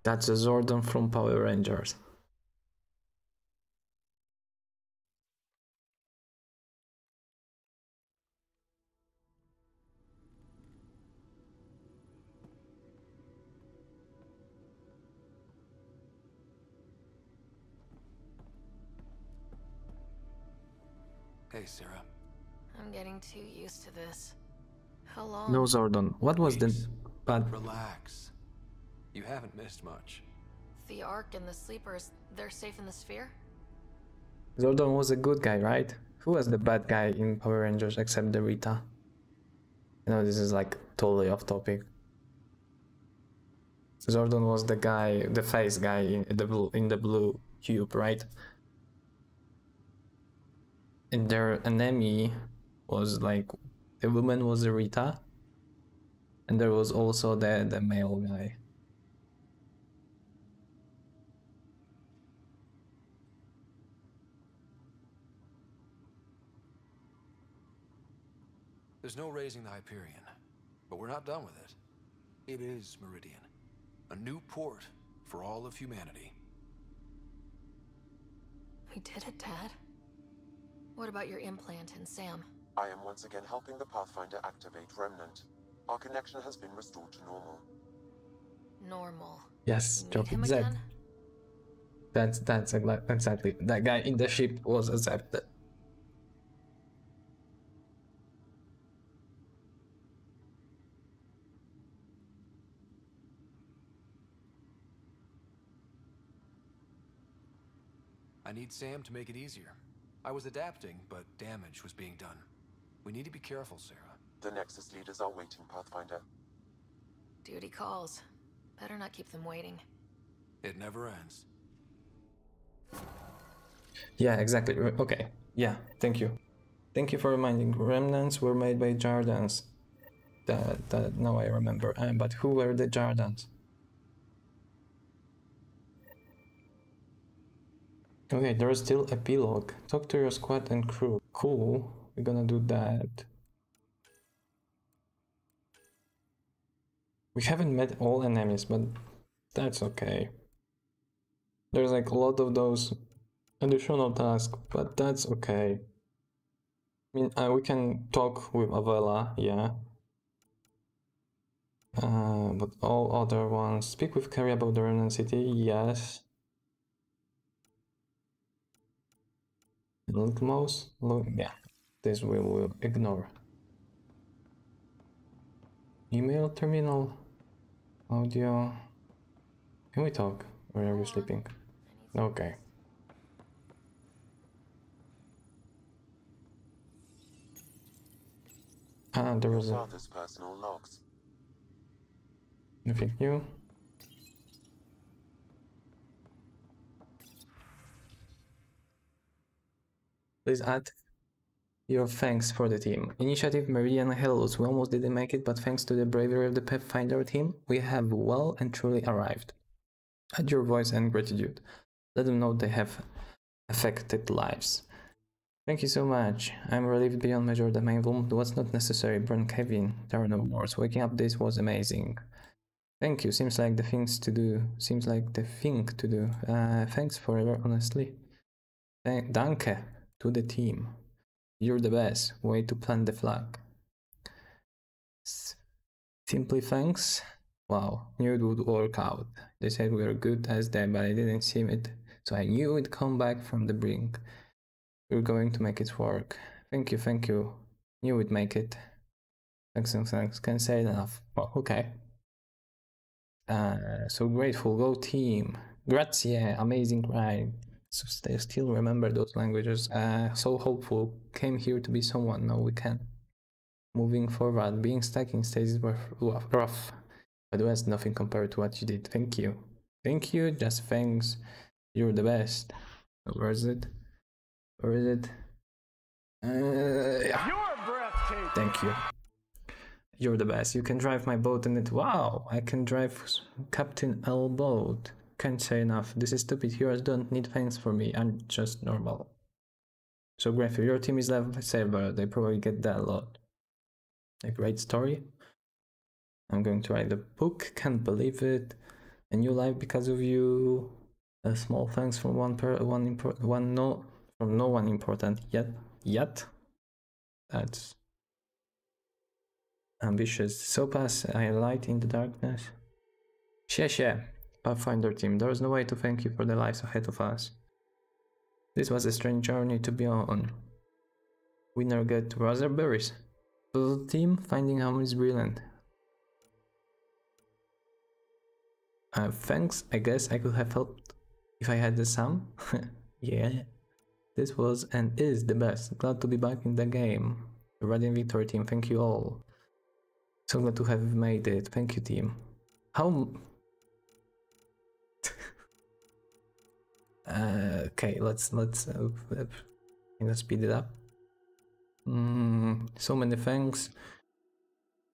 That's a Zordon from Power Rangers. Hey, Sarah. I'm getting too used to this. How long? No Zordon. What was the bad? Relax. You haven't missed much. The Ark and the Sleepers, they're safe in the sphere? Zordon was a good guy, right? Who was the bad guy in Power Rangers except the Rita? You know, this is like totally off topic. Zordon was the guy, the face guy in the blue cube, right? And their enemy was like the woman was the Rita, and there was also the male guy. There's no raising the Hyperion, but we're not done with it. It is Meridian, a new port for all of humanity. We did it, Dad. What about your implant and Sam? I am once again helping the Pathfinder activate Remnant. Our connection has been restored to normal. Normal. Yes, You need him Zed. again? That's exactly. That guy in the ship was accepted. I need Sam to make it easier. I was adapting, but damage was being done. We need to be careful, Sarah. The Nexus leaders are waiting, Pathfinder. Duty calls. Better not keep them waiting. It never ends. Yeah, exactly. Okay. Yeah, thank you. Thank you for reminding. Remnants were made by Jardans. That now I remember. But who were the Jardans? Okay, there's still epilogue. Talk to your squad and crew. Cool. We're gonna do that. We haven't met all enemies, but that's okay. There's like a lot of those additional tasks, but that's okay. I mean, we can talk with Avella, yeah. But all other ones. Speak with Carrie about the Remnant City, yes. Little Mouse, yeah. This we will ignore. Email terminal, audio. Can we talk? Or are you sleeping? Okay. There was Your father's personal logs. nothing new. Please add your thanks for the team. Initiative Meridian Hellos. We almost didn't make it, but thanks to the bravery of the Pathfinder team, we have well and truly arrived. Add your voice and gratitude. Let them know they have affected lives. Thank you so much. I'm relieved beyond measure that my involvement was not necessary. Burn Kevin. There are no words. Waking up this was amazing. Thank you. Seems like the thing to do. Thanks forever, honestly. Danke to the team. You're the best. Way to plant the flag. Simply thanks. Wow, knew it would work out. They said we were good as them, but I didn't see it, so I knew we'd come back from the brink. We're going to make it work. Thank you, thank you. Knew we'd make it. Thanks. Can't say enough. Well, okay. So grateful. Go team. Grazie. Amazing ride. So they still remember those languages. So hopeful. Came here to be someone. Now we can. Moving forward. Being stuck in stages were rough. But it was nothing compared to what you did. Thank you. Thank you. Just thanks. You're the best. Where is it? Where is it? Yeah. You're breathtaking. Thank you. You're the best. You can drive my boat and it. Wow, I can drive Captain L boat. Can't say enough. This is stupid. Heroes don't need thanks for me. I'm just normal. So grateful. Your team is lifesaver. They probably get that a lot. A great story. I'm going to write the book. Can't believe it. A new life because of you. A small thanks from no one important yet. That's ambitious. So pass I light in the darkness. Xie, Pathfinder team. There is no way to thank you for the lives ahead of us. This was a strange journey to be on. Winner get raspberries. The team finding home is brilliant. Thanks, I guess I could have helped if I had the sum. Yeah, this was and is the best. Glad to be back in the game. The Radiant Victory team, thank you all. So glad to have made it. Thank you, team. How... okay, let's speed it up. So many thanks.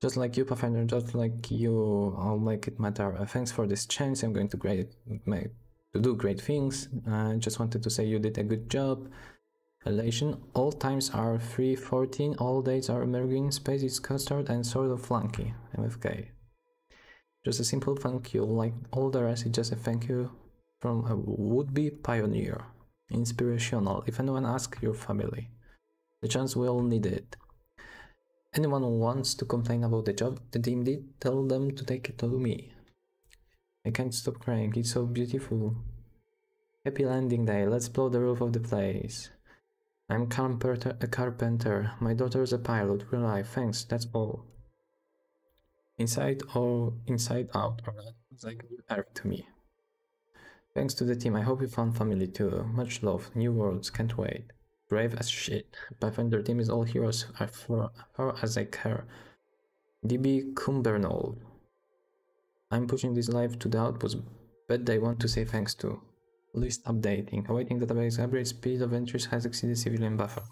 Just like you, Pathfinder, just like you, I'll make it matter. Thanks for this chance. I'm going to do great things. I just wanted to say you did a good job. Elation. All times are 3:14. All dates are emerging. Space is custard and sort of flunky. MFK. Just a simple thank you. Like all the rest, it's just a thank you from a would-be pioneer. Inspirational. If anyone asks your family, the chance we all need it. Anyone who wants to complain about the job the team did, tell them to take it to me. I can't stop crying, it's so beautiful. Happy landing day, let's blow the roof of the place. I'm a carpenter, my daughter's a pilot, real life, thanks, that's all. Inside or inside out, or not, it's like new earth to me. Thanks to the team, I hope you found family too. Much love, new worlds, can't wait. Brave as shit. Pathfinder team is all heroes for far as I care. DB Cumbernold. I'm pushing this live to the outpost, but they want to say thanks to. List updating. Awaiting database upgrade. Speed of entries has exceeded civilian buffer.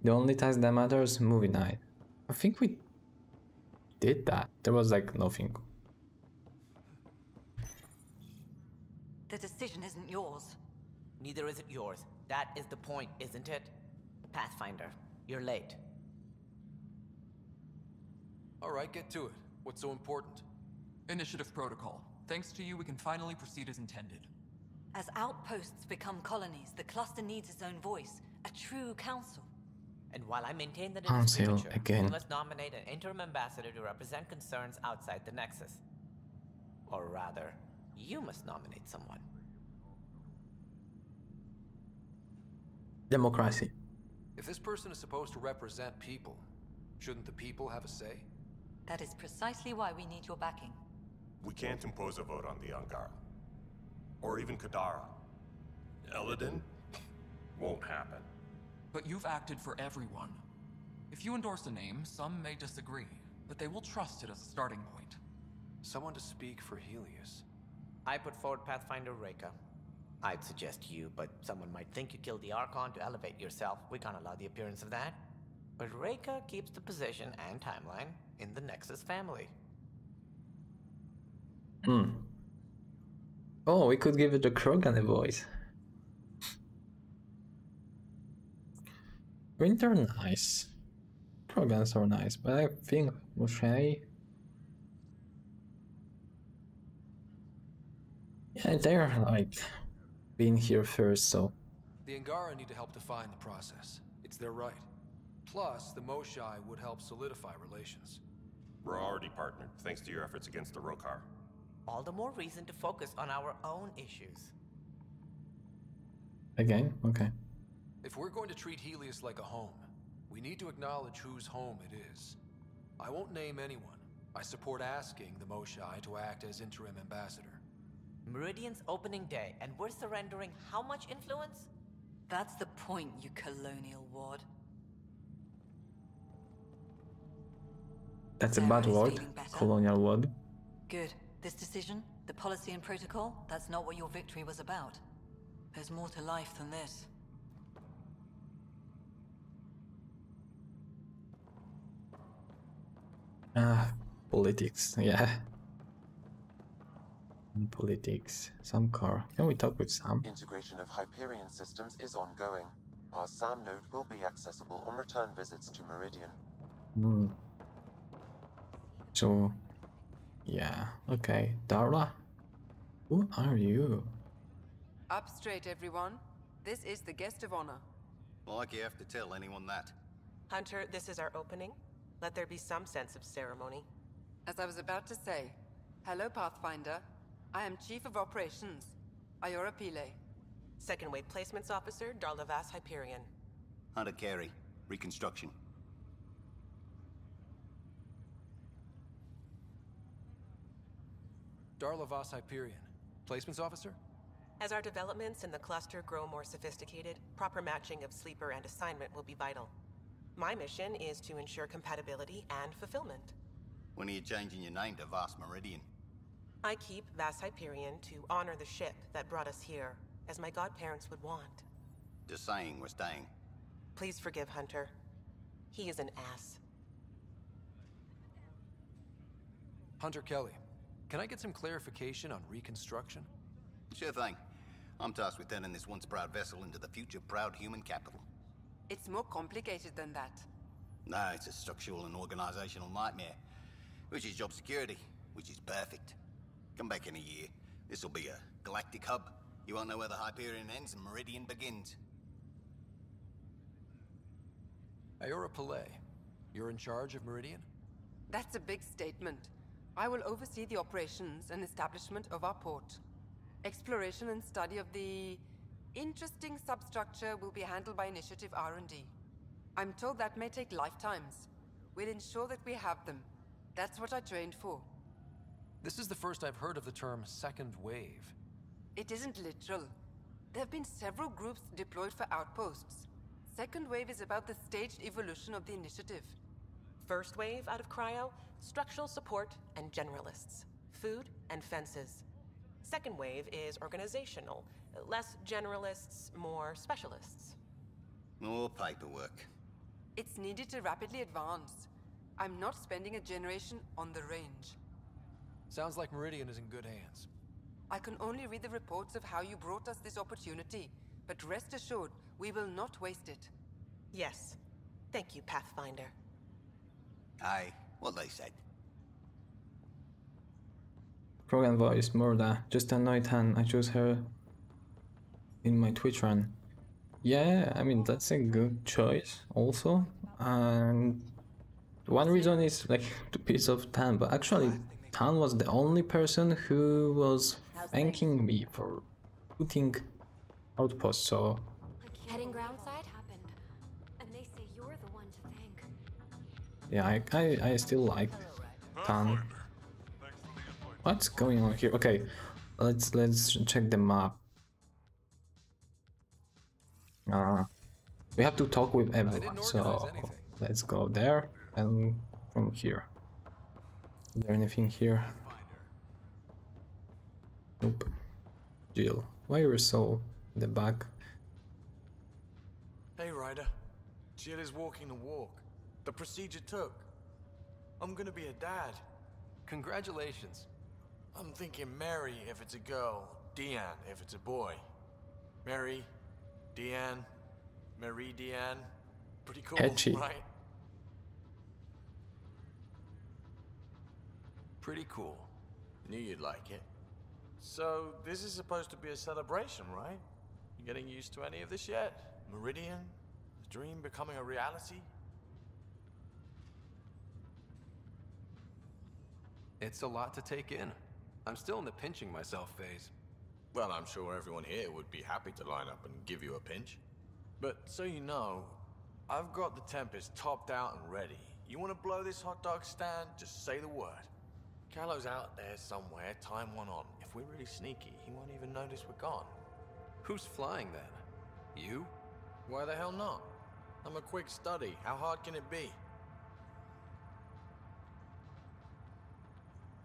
The only task that matters, movie night. I think we did that. There was like nothing. The decision isn't yours. Neither is it yours. That is the point, isn't it? Pathfinder, you're late. Alright, get to it. What's so important? Initiative protocol. Thanks to you, we can finally proceed as intended. As outposts become colonies, the cluster needs its own voice, a true council. And while I maintain that it is Council premature, again. we must nominate an interim ambassador to represent concerns outside the Nexus. Or rather, you must nominate someone. Democracy. If this person is supposed to represent people, shouldn't the people have a say? That is precisely why we need your backing. We can't impose a vote on the Angara. Or even Kadara. Eladin? Won't happen. But you've acted for everyone. If you endorse a name, some may disagree, but they will trust it as a starting point. Someone to speak for Helios. I put forward Pathfinder Reika. I'd suggest you, but someone might think you killed the Archon to elevate yourself. We can't allow the appearance of that. But Reika keeps the position and timeline in the Nexus family. Oh, we could give it a Krogan a voice. Winter nice. Krogans are nice, but I think Moshe. Yeah, they're like being here first, so. The Angara need to help define the process. It's their right. Plus, the Moshai would help solidify relations. We're already partnered, thanks to your efforts against the Rokar. All the more reason to focus on our own issues. Again? Okay. If we're going to treat Helios like a home, we need to acknowledge whose home it is. I won't name anyone. I support asking the Moshai to act as interim ambassador. Meridian's opening day, and we're surrendering how much influence? That's the point, you colonial ward. That's a Sarah bad is word. feeling better? Colonial word. Good. This decision, the policy and protocol, that's not what your victory was about. There's more to life than this. Politics, yeah. Politics. Some car. Can we talk with Sam? Integration of Hyperion systems is ongoing. Our SAM node will be accessible on return visits to Meridian. So, Yeah, okay. Darla? Who are you? Up straight, everyone. This is the guest of honor. Like you have to tell anyone that. Hunter, this is our opening. Let there be some sense of ceremony. As I was about to say, hello, Pathfinder. I am Chief of Operations, Iora Pile. Second Wave Placements Officer, Darla Vas Hyperion. Hunter Carey, Reconstruction. Darla Voss Hyperion. Placements officer? As our developments in the cluster grow more sophisticated, proper matching of sleeper and assignment will be vital. My mission is to ensure compatibility and fulfillment. When are you changing your name to Vast Meridian? I keep Vas Hyperion to honor the ship that brought us here, as my godparents would want. Just saying we're staying. Please forgive Hunter. He is an ass. Hunter Kelly, can I get some clarification on reconstruction? Sure thing. I'm tasked with turning this once proud vessel into the future proud human capital. It's more complicated than that. No, it's a structural and organizational nightmare. Which is job security, which is perfect. Come back in a year. This'll be a galactic hub. You won't know where the Hyperion ends and Meridian begins. Iora Pillay, you're in charge of Meridian? That's a big statement. I will oversee the operations and establishment of our port. Exploration and study of the interesting substructure will be handled by Initiative R&D. I'm told that may take lifetimes. We'll ensure that we have them. That's what I trained for. This is the first I've heard of the term second wave. It isn't literal. There have been several groups deployed for outposts. Second wave is about the staged evolution of the initiative. First wave out of cryo, structural support and generalists. Food and fences. Second wave is organizational. Less generalists, more specialists. More paperwork. It's needed to rapidly advance. I'm not spending a generation on the range. Sounds like Meridian is in good hands. I can only read the reports of how you brought us this opportunity, but rest assured, we will not waste it. Yes. Thank you, Pathfinder. Aye, what they said. Program voice, Morda. Just annoyed Han. I chose her in my Twitch run. Yeah, I mean, that's a good choice also. And one reason is like the piece of Tan, but actually Tan was the only person who was thanking me for putting outposts, so... Heading groundside happened, and they say you're the one to thank. Yeah, I still like Tan. What's going on here? Okay, let's check the map. We have to talk with everyone, so let's go there and from here. Is there anything here? Nope. Jill, why are you so in the back? Hey Ryder, Jill is walking the walk. The procedure took. I'm gonna be a dad. Congratulations. I'm thinking Mary if it's a girl, Deanne if it's a boy. Mary, Deanne, Mary Deanne. Pretty cool, Catchy. right? Pretty cool. Knew you'd like it. So, this is supposed to be a celebration, right? You getting used to any of this yet? Meridian? The dream becoming a reality? It's a lot to take in. I'm still in the pinching myself phase. Well, I'm sure everyone here would be happy to line up and give you a pinch. But so you know, I've got the Tempest topped out and ready. You want to blow this hot dog stand? Just say the word. Callow's out there somewhere, time one on. If we're really sneaky, he won't even notice we're gone. Who's flying then? You? Why the hell not? I'm a quick study. How hard can it be?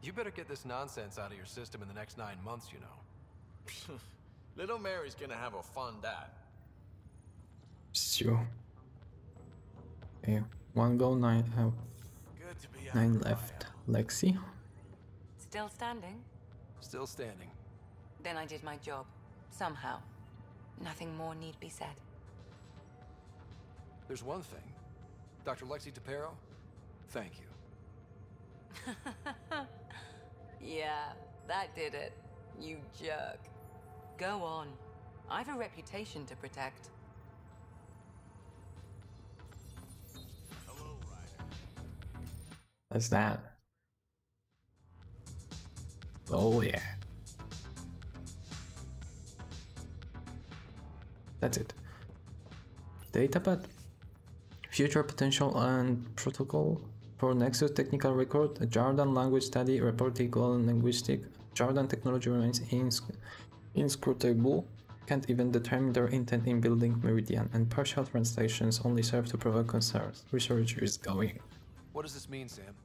You better get this nonsense out of your system in the next 9 months, you know. Little Mary's gonna have a fun dad. Sure. Okay, one go, 9, Good to be 9 left. Lexi? Still standing? Still standing. Then I did my job. Somehow. Nothing more need be said. There's one thing. Dr. Lexi Tapero, thank you. Yeah, that did it. You jerk. Go on. I've a reputation to protect. That's that. Oh yeah. That's it. Datapad. Future potential and protocol for Nexus technical record. A Jordan language study report equal linguistic. Jordan technology remains inscrutable. Can't even determine their intent in building Meridian, and partial translations only serve to provoke concerns. Research is going. What does this mean, Sam?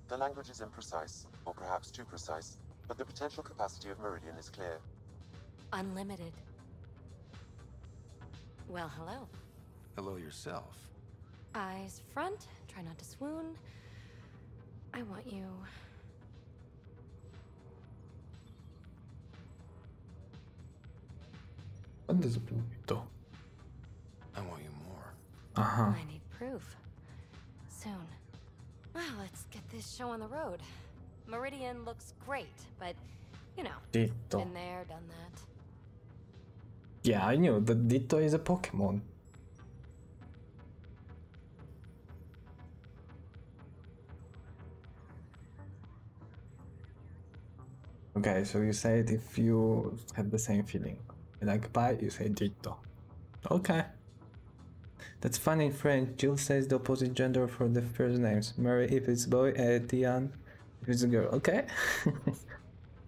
The language is imprecise, or perhaps too precise, but the potential capacity of Meridian is clear. Unlimited. Well, hello. Hello yourself. Eyes front, try not to swoon. I want you. What does it do? I want you more. Uh-huh. I need proof. Soon. Well, let's get this show on the road. Meridian looks great, but, you know, Ditto. been there, done that. Yeah, I knew that Ditto is a Pokemon. Okay, so you said if you had the same feeling. Like bye, you say Ditto. Okay. That's funny in French. Jill says the opposite gender for the first names. Mary if it's boy, Diane if it's a girl. Okay.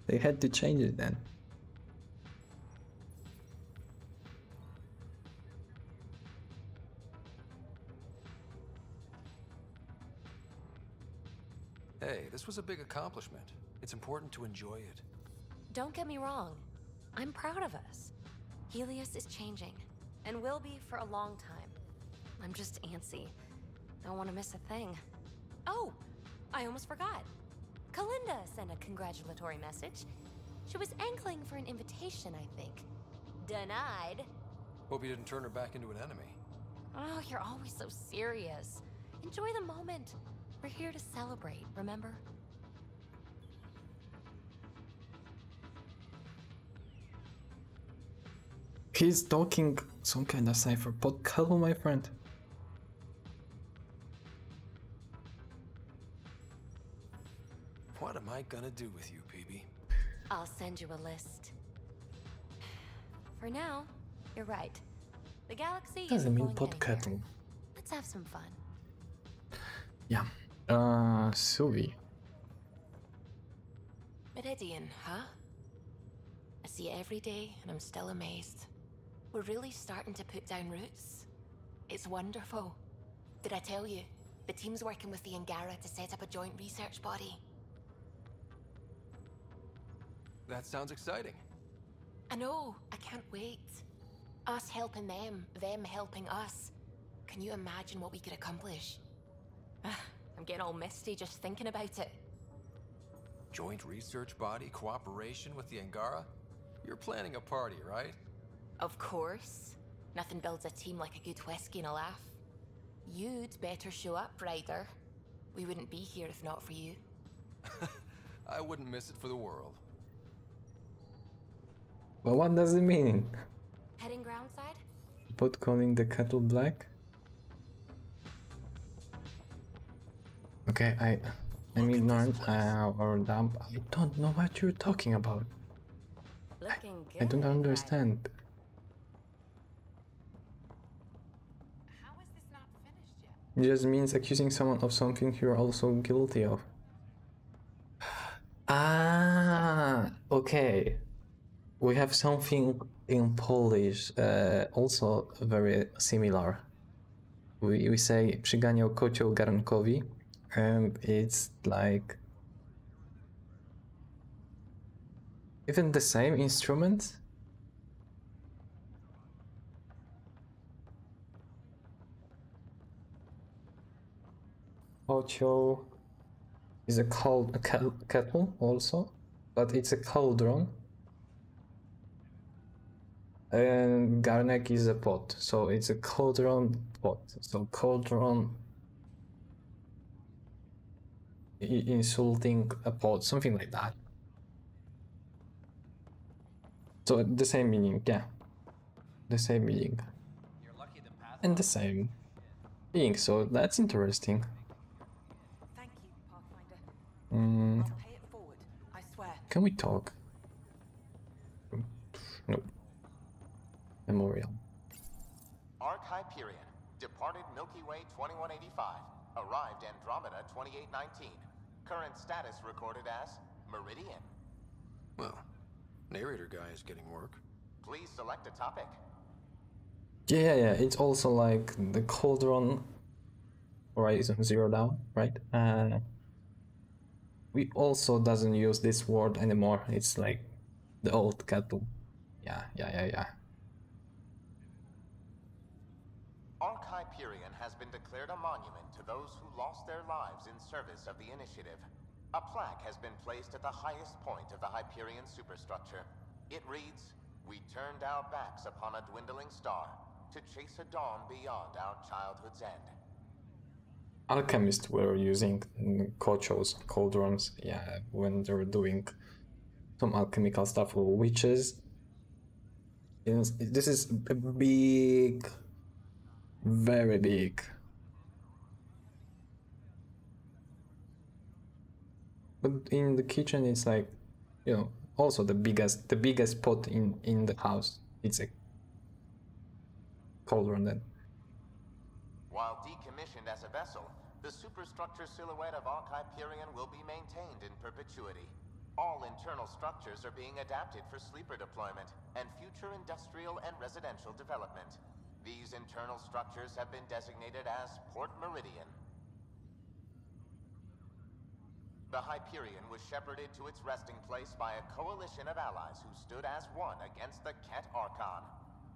They had to change it then. Hey, this was a big accomplishment. It's important to enjoy it. Don't get me wrong. I'm proud of us. Helios is changing, and will be for a long time. I'm just antsy. Don't want to miss a thing. Oh, I almost forgot. Kalinda sent a congratulatory message. She was angling for an invitation, I think. Denied. Hope you didn't turn her back into an enemy. Oh, you're always so serious. Enjoy the moment. We're here to celebrate, remember? He's talking some kind of cipher, but hello, my friend. What am I gonna do with you, PB? I'll send you a list. For now, you're right. The galaxy Doesn't mean going podcast. anywhere. Let's have some fun. Yeah. Suvi. Meridian, huh? I see it every day, and I'm still amazed. We're really starting to put down roots. It's wonderful. Did I tell you? The team's working with the Angara to set up a joint research body. That sounds exciting. I know, I can't wait. Us helping them helping us. Can you imagine what we could accomplish? I'm getting all misty just thinking about it. Joint research body, cooperation with the Angara? You're planning a party, right? Of course. Nothing builds a team like a good whiskey and a laugh. You'd better show up, Ryder. We wouldn't be here if not for you. I wouldn't miss it for the world. But what does it mean? Heading groundside? About calling the kettle black? Okay, I'm ignorant or dumb. I don't know what you're talking about. Looking good. I don't understand. How is this not finished yet? It just means accusing someone of something you're also guilty of. Ah, okay. We have something in Polish, also very similar. We say przyganiał kocioł garnkowi, and it's like even the same instrument. Kocioł is a kettle also, but it's a cauldron. And garnek is a pot, so it's a cauldron pot. So cauldron insulting a pot, something like that. So the same meaning, yeah. The same meaning. And the same being, so that's interesting. Thank you, Pathfinder. Mm, I'll pay it forward, I swear. can we talk? Nope. Memorial. Arc Hyperion, departed Milky Way 2185, arrived Andromeda 2819. Current status recorded as Meridian. Well, narrator guy is getting work. Please select a topic. Yeah, it's also like the Cauldron Horizon Zero Dawn, right? We also doesn't use this word anymore. It's like the old cattle. Yeah. Arc Hyperion has been declared a monument to those who lost their lives in service of the Initiative. A plaque has been placed at the highest point of the Hyperion superstructure. It reads, "We turned our backs upon a dwindling star to chase a dawn beyond our childhood's end." Alchemists were using kochos, cauldrons, yeah, when they were doing some alchemical stuff, or witches. This is a big, very big. But in the kitchen, it's like, you know, also the biggest pot in the house. It's a cauldron then. While decommissioned as a vessel, the superstructure silhouette of Arc Hyperion will be maintained in perpetuity. All internal structures are being adapted for sleeper deployment and future industrial and residential development. These internal structures have been designated as Port Meridian. The Hyperion was shepherded to its resting place by a coalition of allies who stood as one against the Ket Archon.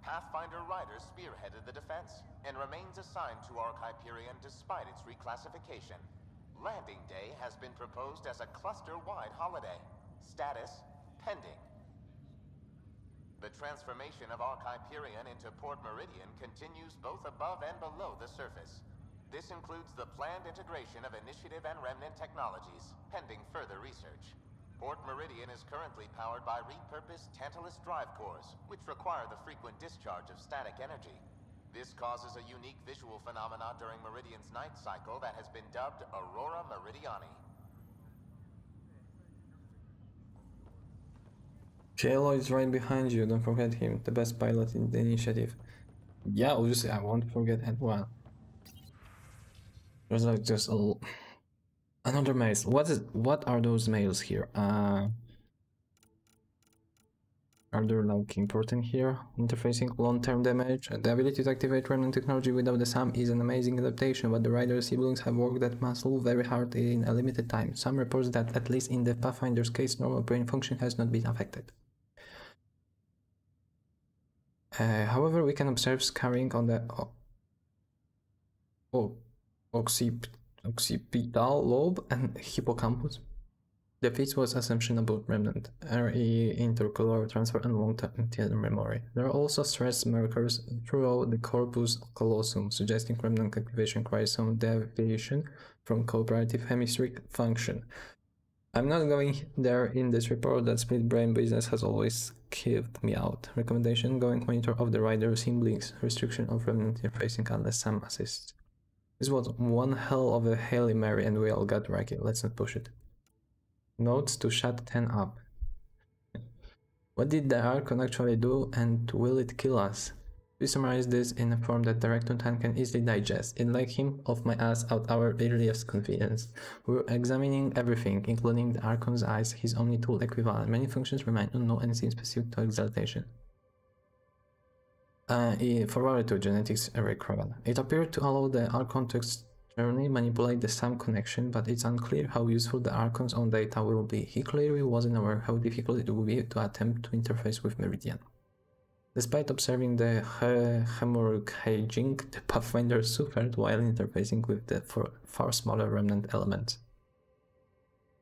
Pathfinder Riders spearheaded the defense and remains assigned to Arc Hyperion despite its reclassification. Landing Day has been proposed as a cluster-wide holiday. Status, pending. The transformation of Arc Hyperion into Port Meridian continues both above and below the surface. This includes the planned integration of Initiative and Remnant technologies, pending further research. Port Meridian is currently powered by repurposed Tantalus drive cores, which require the frequent discharge of static energy. This causes a unique visual phenomena during Meridian's night cycle that has been dubbed Aurora Meridiani. J-Lo is right behind you, don't forget him, the best pilot in the Initiative. Yeah, obviously I won't forget anyone. There's like just another mail. What are those mails here? Are there like important here? Interfacing long-term damage. The ability to activate remnant technology without the SAM is an amazing adaptation, but the Rider siblings have worked that muscle very hard in a limited time. Some reports that, at least in the Pathfinder's case, normal brain function has not been affected. However, we can observe scarring on the occipital lobe and hippocampus. The feat was assumption about remnant, RE, intercaloric transfer, and long-term memory. There are also stress markers throughout the corpus callosum, suggesting remnant activation requires some deviation from cooperative hemispheric function. I'm not going there in this report. That split brain business has always kept me out. Recommendation: going monitor of the Rider siblings. Restriction of remnant interfacing unless SAM assists. This was one hell of a Hail Mary and we all got Raki. Let's not push it. Notes to shut 10 up. What did the Archon actually do, and will it kill us? We summarize this in a form that Direct on Time can easily digest. In like him, off my ass out our earliest confidence. We're examining everything, including the Archon's eyes, his Omni-tool equivalent. Many functions remain unknown and seem specific to exaltation. Forwarded to genetics irrelevant. It appeared to allow the Archon to externally manipulate the SAM connection, but it's unclear how useful the Archon's own data will be. He clearly wasn't aware how difficult it would be to attempt to interface with Meridian. Despite observing the hemorrhaging, the Pathfinder suffered while interfacing with the far smaller remnant elements.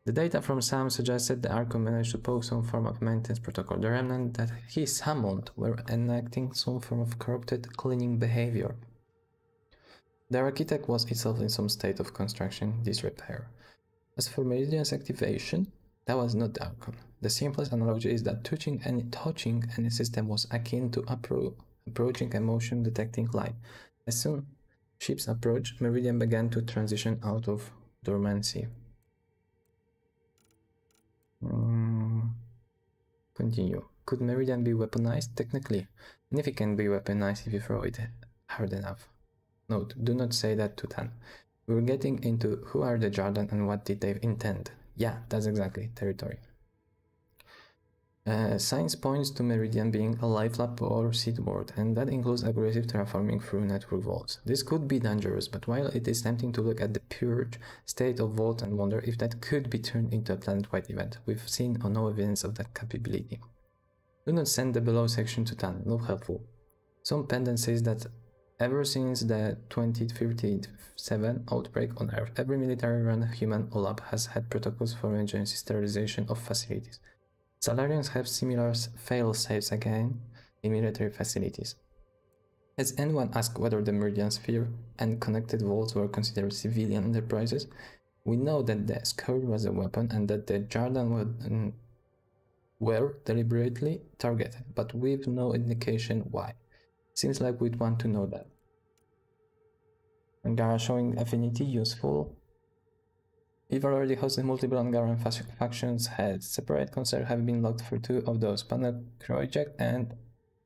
The data from SAM suggested the Archon managed to poke some form of maintenance protocol. The remnant that he summoned were enacting some form of corrupted cleaning behavior. The architect was itself in some state of construction disrepair. As for Meridian's activation, That was not the Archon. The simplest analogy is that touching any system was akin to approaching a motion detecting light. As soon ships approached, Meridian began to transition out of dormancy. Continue. Could Meridian be weaponized? Technically. And if it can be weaponized if you throw it hard enough. Note, do not say that to Tan. We're getting into who are the Jardan and what did they intend. Yeah, that's exactly territory. Science points to Meridian being a life lab or seed world, and that includes aggressive terraforming through network vaults. This could be dangerous, but while it is tempting to look at the pure state of vault and wonder if that could be turned into a planet-wide event, we've seen no evidence of that capability. Do not send the below section to Tan, not helpful. Some pendant says that ever since the 2037 outbreak on Earth, every military-run human lab has had protocols for emergency sterilization of facilities. Salarians have similar fail-safes again in military facilities. Has anyone asked whether the Meridian Sphere and connected vaults were considered civilian enterprises? We know that the Scourge was a weapon and that the Jardan were deliberately targeted, but we've no indication why. Seems like we'd want to know that. Angara showing affinity, useful. We've already hosted multiple Angaran factions heads. Separate concerts have been logged for 2 of those, Panel Project and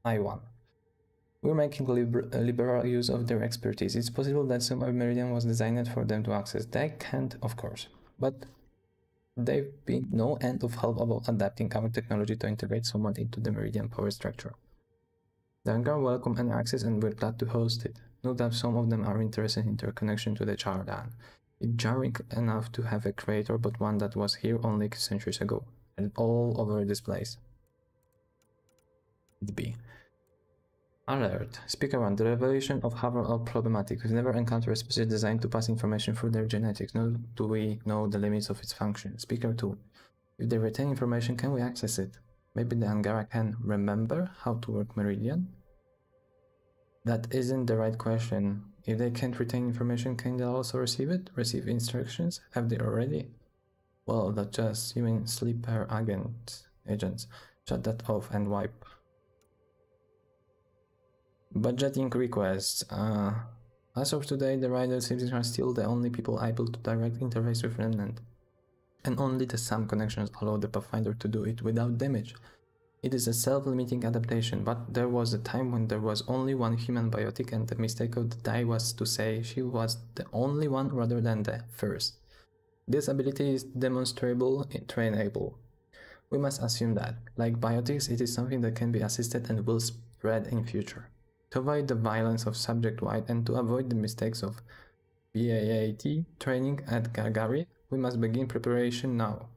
I1. We're making liberal use of their expertise. It's possible that some of Meridian was designed for them to access. They can't, of course, but they've been no end of help about adapting our technology to integrate someone into the Meridian power structure. The Angar welcome any access and we're glad to host it. Note that some of them are interested in their connection to the Jardan. It's jarring enough to have a creator, but one that was here only centuries ago, and all over this place. It'd be. Alert. Speaker 1. The revelation of Havre are problematic. We've never encountered a species designed to pass information through their genetics, nor do we know the limits of its function. Speaker 2. If they retain information, can we access it? Maybe the Angara can remember how to work Meridian? That isn't the right question. If they can't retain information, can they also receive it? Receive instructions? Have they already? Well, that's just, you mean sleeper agents. Shut that off and wipe. Budgeting requests. As of today, the rider citizens are still the only people able to direct interface with Remnant. And only the SAM connections allow the Pathfinder to do it without damage. It is a self-limiting adaptation, but there was a time when there was only one human biotic and the mistake of the die was to say she was the only one rather than the first. This ability is demonstrable and trainable. We must assume that, like biotics, it is something that can be assisted and will spread in future. To avoid the violence of subject-wide and to avoid the mistakes of BAAT training at Gargari, we must begin preparation now.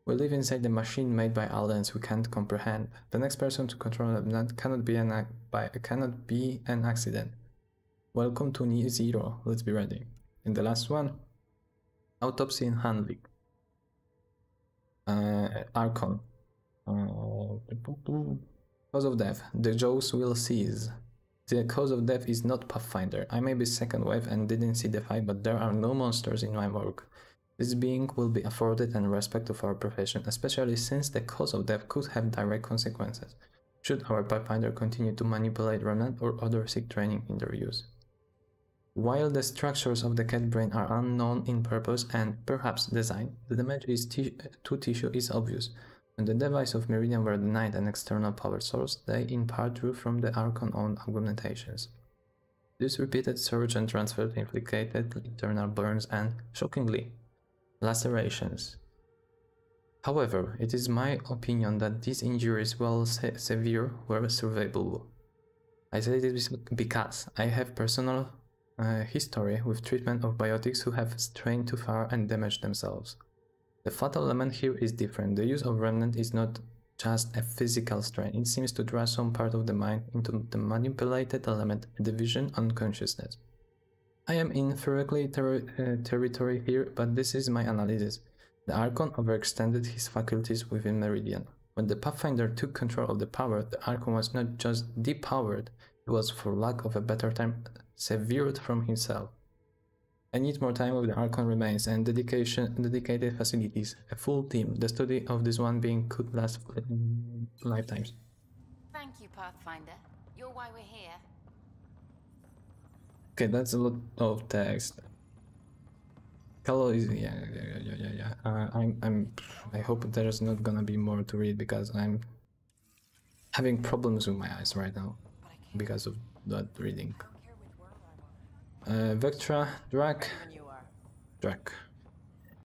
We live inside the machine made by aliens we can't comprehend. The next person to control a planet cannot be an accident. Welcome to New Zero. Let's be ready. And the last one, autopsy and handling. Archon. Cause of death. The jaws will cease. The cause of death is not Pathfinder. I may be second wave and didn't see the fight, but there are no monsters in my work. This being will be afforded in respect of our profession, especially since the cause of death could have direct consequences, should our Pathfinder continue to manipulate Remnant or other seek training in their use. While the structures of the cat brain are unknown in purpose and perhaps design, the damage to tissue is obvious. When the device of Meridian were denied an external power source, they in part drew from the Archon own augmentations. This repeated surge and transfer inflicted internal burns and, shockingly, lacerations. However, it is my opinion that these injuries, while severe, were survivable. I say this because I have personal history with treatment of biotics who have strained too far and damaged themselves. The fatal element here is different. The use of Remnant is not just a physical strain, it seems to draw some part of the mind into the manipulated element, the vision and consciousness. I am in theoretical territory here, but this is my analysis. The Archon overextended his faculties within Meridian. When the Pathfinder took control of the power, the Archon was not just depowered, he was, for lack of a better term, severed from himself. I need more time with the Archon remains and dedicated facilities. A full team. The study of this one being could last lifetimes. Thank you, Pathfinder. You're why we're here. Okay, that's a lot of text. Hello is yeah. I hope there's not gonna be more to read because I'm having problems with my eyes right now because of that reading. Vectra, Drac.